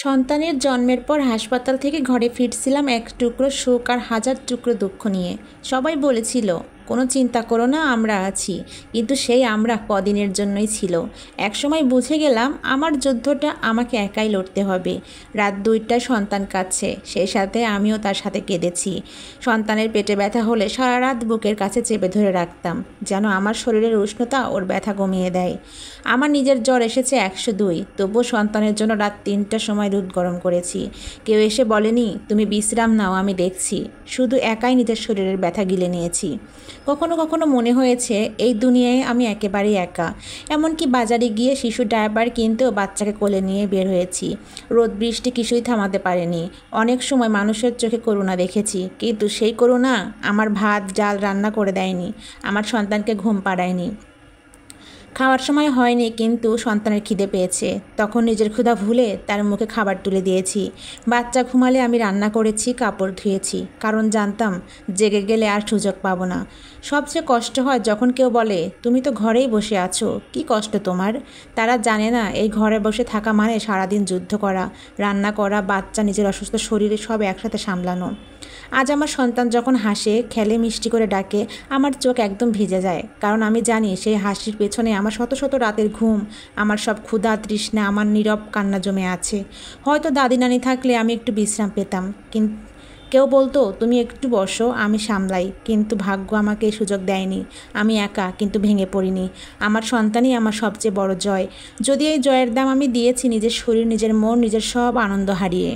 সন্তানের জন্মের পর হাসপাতাল থেকে ঘরে ফিরছিলাম এক টুকরো সুখ আর হাজার টুকরো দুঃখ নিয়ে। সবাই বলেছিল কোনো চিন্তা করো না, আমরা আছি। কিন্তু সেই আমরা কদিনের জন্যই ছিল। একসময় বুঝে গেলাম আমার যুদ্ধটা আমাকে একাই লড়তে হবে। রাত 2টায় সন্তান কাঁদছে, সেই সাথে আমিও তার সাথে কেঁদেছি। সন্তানের পেটে ব্যথা হলে সারা রাত বুকের কাছে চেপে ধরে রাখতাম, যেন আমার শরীরের উষ্ণতা ওর ব্যথা কমিয়ে দেয়। আমার নিজের জ্বর এসেছে 102, তবুও সন্তানের জন্য রাত 3টার সময় দুধ গরম করেছি। কেউ এসে বলেনি তুমি বিশ্রাম নাও, আমি দেখছি। শুধু একাই নিজের শরীরের ব্যথা গিলে নিয়েছি। কখনো কখনো মনে হয়েছে এই দুনিয়ায় আমি একেবারেই একা। এমনকি বাজারে গিয়ে শিশু ডায়াপার কিনতেও বাচ্চাকে কোলে নিয়ে বের হয়েছি। রোদ বৃষ্টি কিছুই থামাতে পারেনি। অনেক সময় মানুষের চোখে করুণা দেখেছি, কিন্তু সেই করুণা আমার ভাত ডাল রান্না করে দেয়নি, আমার সন্তানকে ঘুম পাড়ায়নি। খাওয়ার সময় হয়নি, কিন্তু সন্তানের খিদে পেয়েছে, তখন নিজের ক্ষুধা ভুলে তার মুখে খাবার তুলে দিয়েছি। বাচ্চা ঘুমালে আমি রান্না করেছি, কাপড় ধুয়েছি, কারণ জানতাম জেগে গেলে আর সুযোগ পাবো না। সবচেয়ে কষ্ট হয় যখন কেউ বলে তুমি তো ঘরেই বসে আছো, কি কষ্ট তোমার। তারা জানে না এই ঘরে বসে থাকা মানে সারাদিন যুদ্ধ করা, রান্না করা, বাচ্চা, নিজের অসুস্থ শরীরে সব একসাথে সামলানো। আজ আমার সন্তান যখন হাসে, খেলে, মিষ্টি করে ডাকে, আমার চোখ একদম ভিজে যায়, কারণ আমি জানি সেই হাসির পেছনে আমার শত শত রাতের ঘুম, আমার সব ক্ষুধা তৃষ্ণা, আমার নীরব কান্না জমে আছে। হয়তো দাদি নানি থাকলে আমি একটু বিশ্রাম পেতাম, কিন্তু কেউ বলতো তুমি একটু বসো, আমি সামলাই, কিন্তু ভাগ্য আমাকে এই সুযোগ দেয়নি। আমি একা, কিন্তু ভেঙে পড়িনি। আমার সন্তানই আমার সবচেয়ে বড় জয়। যদি এই জয়ের দাম আমি দিয়েছি নিজের শরীর, নিজের মন, নিজের সব আনন্দ হারিয়ে।